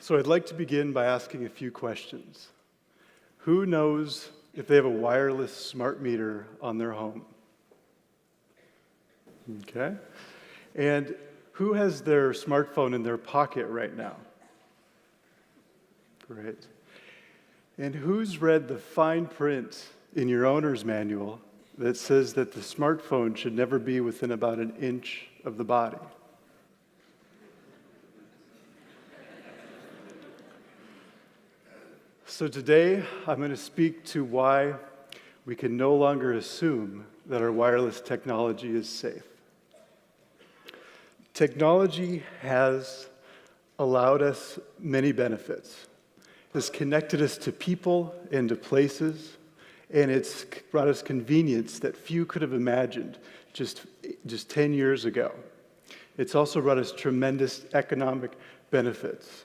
So I'd like to begin by asking a few questions. Who knows if they have a wireless smart meter on their home? Okay. And who has their smartphone in their pocket right now? Great. And who's read the fine print in your owner's manual that says that the smartphone should never be within about an inch of the body? So today, I'm going to speak to why we can no longer assume that our wireless technology is safe. Technology has allowed us many benefits. It's connected us to people and to places, and it's brought us convenience that few could have imagined just 10 years ago. It's also brought us tremendous economic benefits.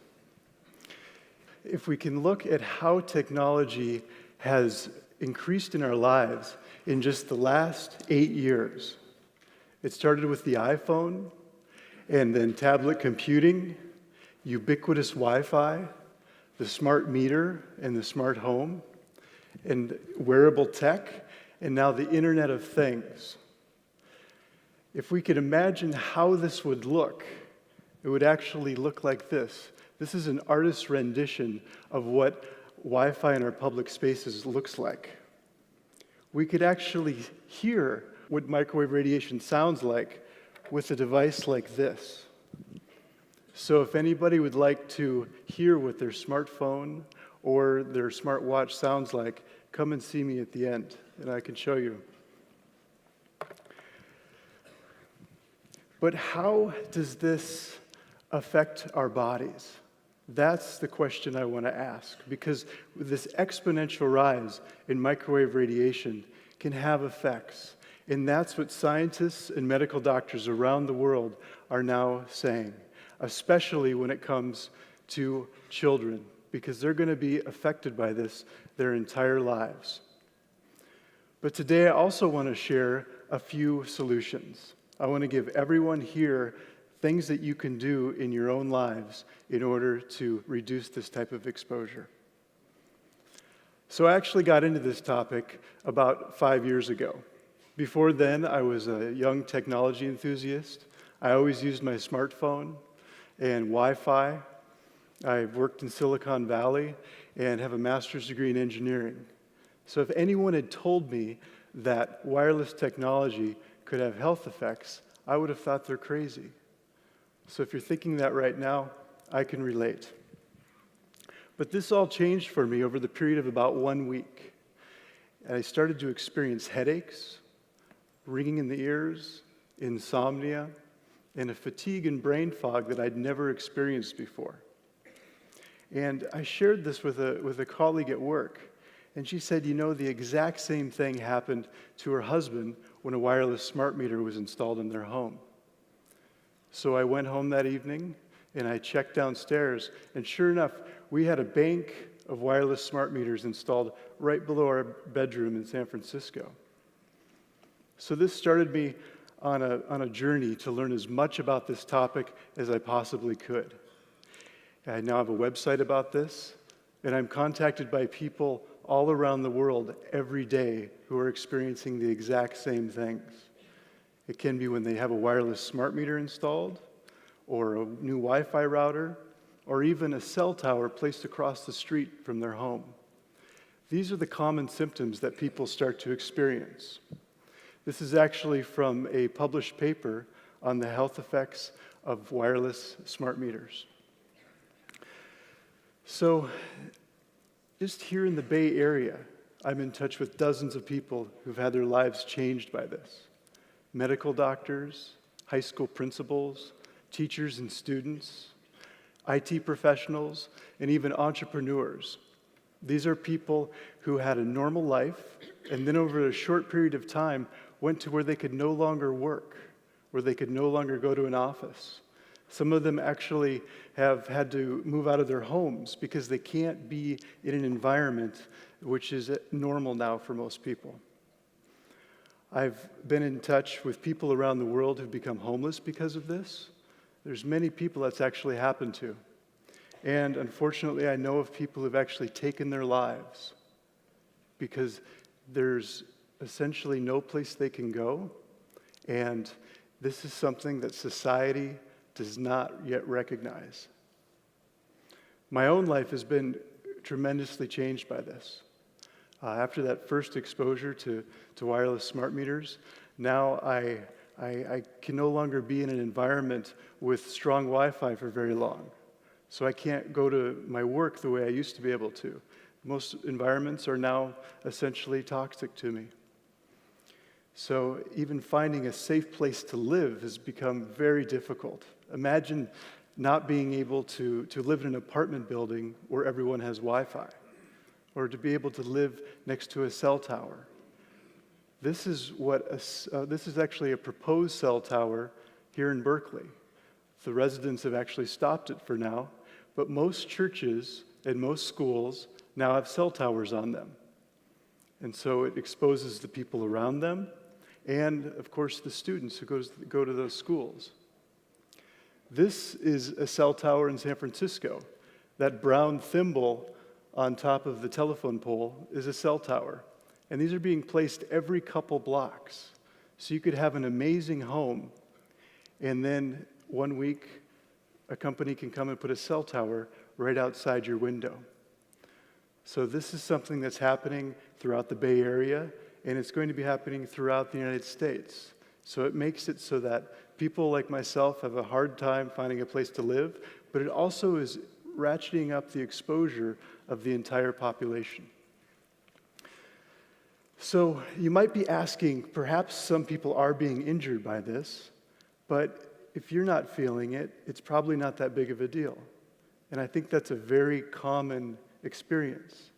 If we can look at how technology has increased in our lives in just the last 8 years, it started with the iPhone, and then tablet computing, ubiquitous Wi-Fi, the smart meter and the smart home, and wearable tech, and now the Internet of Things. If we could imagine how this would look, it would actually look like this. This is an artist's rendition of what Wi-Fi in our public spaces looks like. We could actually hear what microwave radiation sounds like with a device like this. So if anybody would like to hear what their smartphone or their smartwatch sounds like, come and see me at the end, and I can show you. But how does this affect our bodies? That's the question I want to ask, because this exponential rise in microwave radiation can have effects. And that's what scientists and medical doctors around the world are now saying, especially when it comes to children, because they're going to be affected by this their entire lives. But today I also want to share a few solutions. I want to give everyone here things that you can do in your own lives in order to reduce this type of exposure. So I actually got into this topic about 5 years ago. Before then, I was a young technology enthusiast. I always used my smartphone and Wi-Fi. I've worked in Silicon Valley and have a master's degree in engineering. So if anyone had told me that wireless technology could have health effects, I would have thought they're crazy. So if you're thinking that right now, I can relate. But this all changed for me over the period of about 1 week. And I started to experience headaches, ringing in the ears, insomnia, and a fatigue and brain fog that I'd never experienced before. And I shared this with a colleague at work, and she said, you know, the exact same thing happened to her husband when a wireless smart meter was installed in their home. So I went home that evening, and I checked downstairs, and sure enough, we had a bank of wireless smart meters installed right below our bedroom in San Francisco. So this started me on a journey to learn as much about this topic as I possibly could. I now have a website about this, and I'm contacted by people all around the world every day who are experiencing the exact same things. It can be when they have a wireless smart meter installed, or a new Wi-Fi router, or even a cell tower placed across the street from their home. These are the common symptoms that people start to experience. This is actually from a published paper on the health effects of wireless smart meters. So, just here in the Bay Area, I'm in touch with dozens of people who've had their lives changed by this. Medical doctors, high school principals, teachers and students, IT professionals, and even entrepreneurs. These are people who had a normal life, and then over a short period of time, went to where they could no longer work, where they could no longer go to an office. Some of them actually have had to move out of their homes because they can't be in an environment which is normal now for most people. I've been in touch with people around the world who've become homeless because of this. There's many people that's actually happened to. And unfortunately, I know of people who've actually taken their lives because there's essentially no place they can go. And this is something that society does not yet recognize. My own life has been tremendously changed by this. After that first exposure to wireless smart meters, now I can no longer be in an environment with strong Wi-Fi for very long. So I can't go to my work the way I used to be able to. Most environments are now essentially toxic to me. So even finding a safe place to live has become very difficult. Imagine not being able to live in an apartment building where everyone has Wi-Fi, or to be able to live next to a cell tower. This is actually a proposed cell tower here in Berkeley. The residents have actually stopped it for now, but most churches and most schools now have cell towers on them. And so it exposes the people around them and, of course, the students who go to those schools. This is a cell tower in San Francisco. That brown thimble on top of the telephone pole is a cell tower. And these are being placed every couple blocks. So you could have an amazing home, and then one week, a company can come and put a cell tower right outside your window. So this is something that's happening throughout the Bay Area, and it's going to be happening throughout the United States. So it makes it so that people like myself have a hard time finding a place to live, but it also is ratcheting up the exposure of the entire population. So you might be asking, perhaps some people are being injured by this, but if you're not feeling it, it's probably not that big of a deal. And I think that's a very common experience.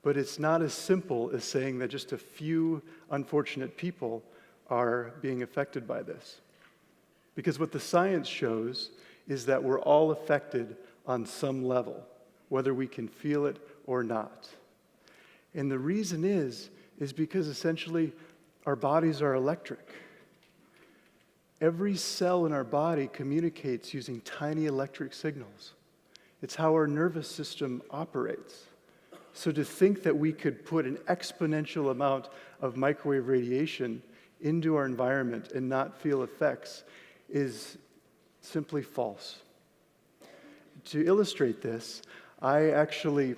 But it's not as simple as saying that just a few unfortunate people are being affected by this. Because what the science shows is that we're all affected on some level, whether we can feel it or not. And the reason is because essentially our bodies are electric. Every cell in our body communicates using tiny electric signals. It's how our nervous system operates. So to think that we could put an exponential amount of microwave radiation into our environment and not feel effects is simply false. To illustrate this, I actually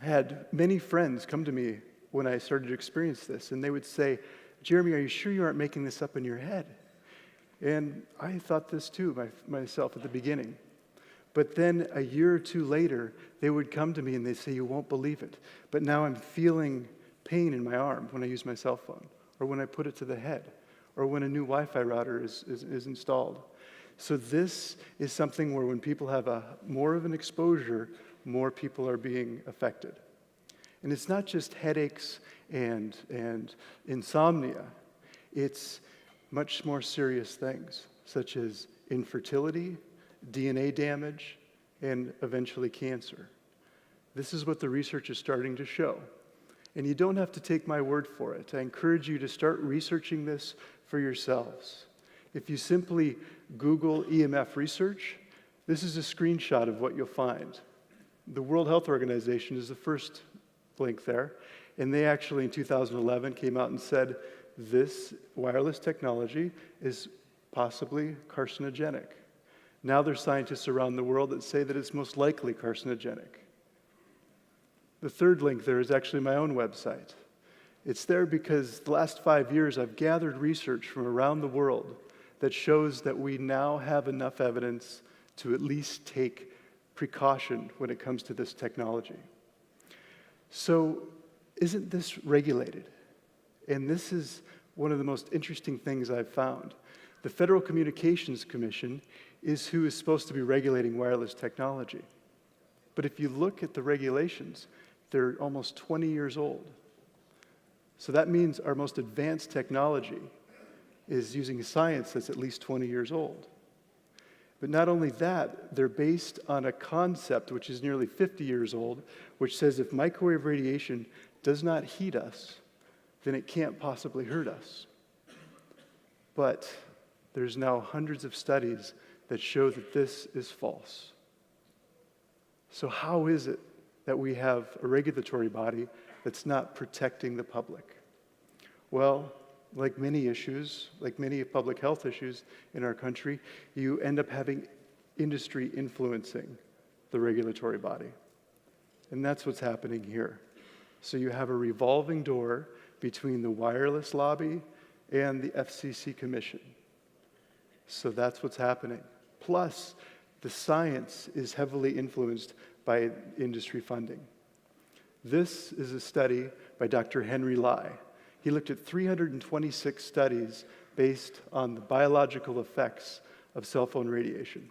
had many friends come to me when I started to experience this, and they would say, "Jeremy, are you sure you aren't making this up in your head?" And I thought this too myself at the beginning. But then a year or two later, they would come to me and they'd say, "You won't believe it, but now I'm feeling pain in my arm when I use my cell phone, or when I put it to the head, or when a new Wi-Fi router is installed." So this is something where when people have more of an exposure, more people are being affected. And it's not just headaches and insomnia. It's much more serious things, such as infertility, DNA damage, and eventually cancer. This is what the research is starting to show. And you don't have to take my word for it. I encourage you to start researching this for yourselves. If you simply Google EMF research, this is a screenshot of what you'll find. The World Health Organization is the first link there, and they actually in 2011 came out and said this wireless technology is possibly carcinogenic. Now there's scientists around the world that say that it's most likely carcinogenic. The third link there is actually my own website. It's there because the last 5 years I've gathered research from around the world that shows that we now have enough evidence to at least take precaution when it comes to this technology. So isn't this regulated? And this is one of the most interesting things I've found. The Federal Communications Commission is who is supposed to be regulating wireless technology. But if you look at the regulations, they're almost 20 years old. So that means our most advanced technology is using science that's at least 20 years old. But not only that, they're based on a concept which is nearly 50 years old, which says if microwave radiation does not heat us, then it can't possibly hurt us. But there's now hundreds of studies that show that this is false. So how is it that we have a regulatory body that's not protecting the public? Well, like many issues, like many public health issues in our country, you end up having industry influencing the regulatory body. And that's what's happening here. So you have a revolving door between the wireless lobby and the FCC Commission. So that's what's happening. Plus, the science is heavily influenced by industry funding. This is a study by Dr. Henry Lai. He looked at 326 studies based on the biological effects of cell phone radiation.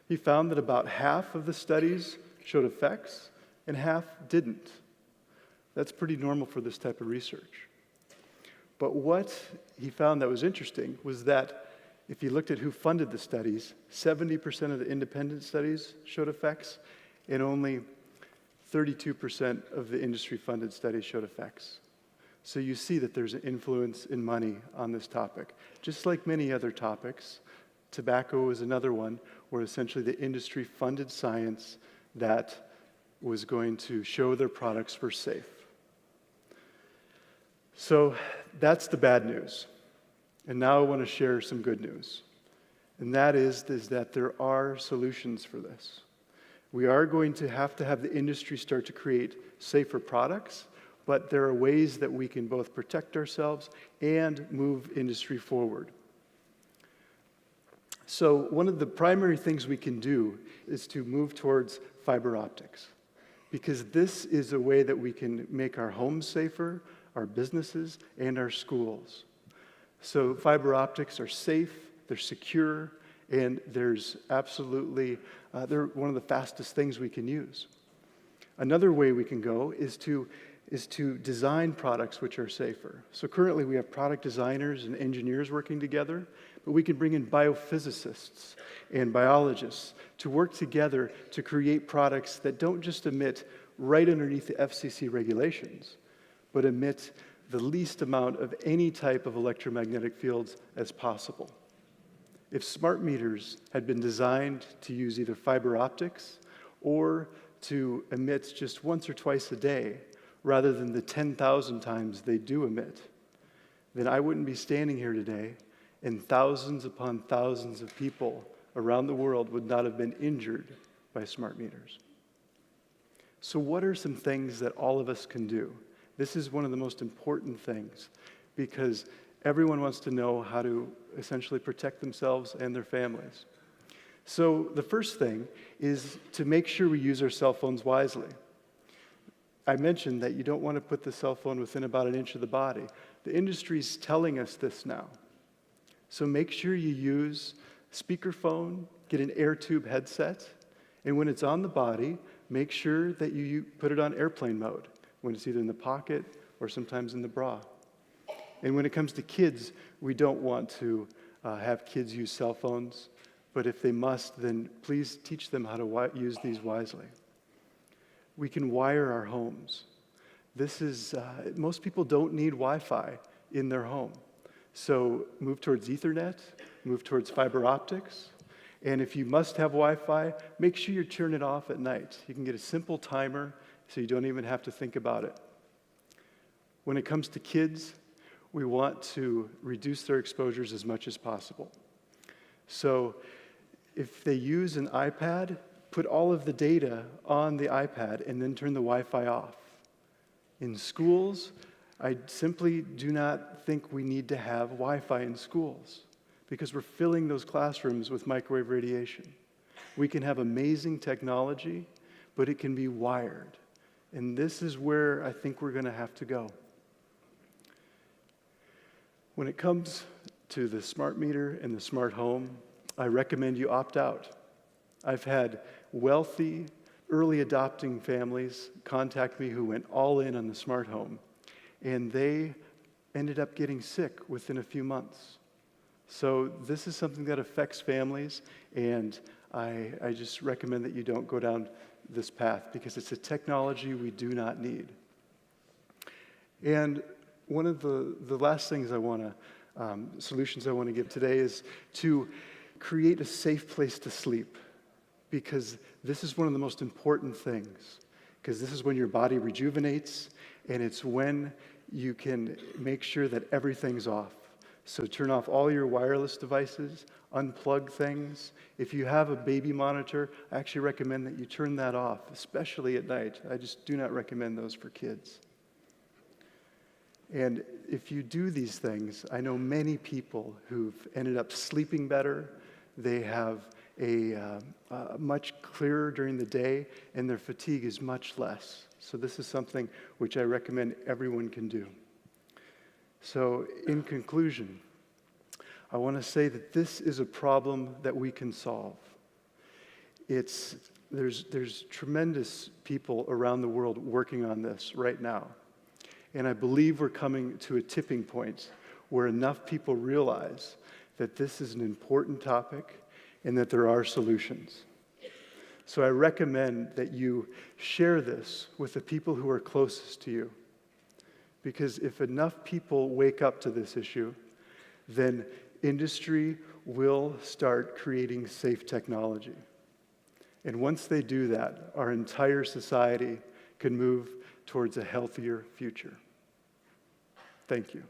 He found that about half of the studies showed effects and half didn't. That's pretty normal for this type of research. But what he found that was interesting was that if you looked at who funded the studies, 70% of the independent studies showed effects, and only 32% of the industry-funded studies showed effects. So you see that there's an influence in money on this topic. Just like many other topics, tobacco is another one where essentially the industry funded science that was going to show their products were safe. So that's the bad news. And now I want to share some good news. And that is that there are solutions for this. We are going to have the industry start to create safer products, but there are ways that we can both protect ourselves and move industry forward. So one of the primary things we can do is to move towards fiber optics, because this is a way that we can make our homes safer, our businesses, and our schools. So fiber optics are safe, they're secure, and there's absolutely, they're one of the fastest things we can use. Another way we can go is to design products which are safer. So currently we have product designers and engineers working together, but we can bring in biophysicists and biologists to work together to create products that don't just emit right underneath the FCC regulations, but emit the least amount of any type of electromagnetic fields as possible. If smart meters had been designed to use either fiber optics or to emit just once or twice a day, rather than the 10,000 times they do emit, then I wouldn't be standing here today, and thousands upon thousands of people around the world would not have been injured by smart meters. So what are some things that all of us can do? This is one of the most important things, because everyone wants to know how to essentially protect themselves and their families. So the first thing is to make sure we use our cell phones wisely. I mentioned that you don't want to put the cell phone within about an inch of the body. The industry's telling us this now. So make sure you use speakerphone, get an air tube headset, and when it's on the body, make sure that you put it on airplane mode, when it's either in the pocket or sometimes in the bra. And when it comes to kids, we don't want to have kids use cell phones, but if they must, then please teach them how to use these wisely. We can wire our homes. This is, most people don't need Wi-Fi in their home. So move towards Ethernet, move towards fiber optics, and if you must have Wi-Fi, make sure you turn it off at night. You can get a simple timer so you don't even have to think about it. When it comes to kids, we want to reduce their exposures as much as possible. So if they use an iPad, put all of the data on the iPad and then turn the Wi-Fi off. In schools, I simply do not think we need to have Wi-Fi in schools because we're filling those classrooms with microwave radiation. We can have amazing technology, but it can be wired. And this is where I think we're going to have to go. When it comes to the smart meter and the smart home, I recommend you opt out. I've had wealthy, early adopting families contact me who went all in on the smart home, and they ended up getting sick within a few months. So this is something that affects families, and I just recommend that you don't go down this path because it's a technology we do not need. And one of the last things solutions I want to give today is to create a safe place to sleep. because this is one of the most important things, because this is when your body rejuvenates, and it's when you can make sure that everything's off. So turn off all your wireless devices, unplug things. If you have a baby monitor, I actually recommend that you turn that off, especially at night. I just do not recommend those for kids. And if you do these things, I know many people who've ended up sleeping better. They have a much clearer during the day, and their fatigue is much less. So this is something which I recommend everyone can do. So in conclusion, I want to say that this is a problem that we can solve. There's tremendous people around the world working on this right now. And I believe we're coming to a tipping point where enough people realize that this is an important topic and that there are solutions. So I recommend that you share this with the people who are closest to you. Because if enough people wake up to this issue, then industry will start creating safe technology. And once they do that, our entire society can move towards a healthier future. Thank you.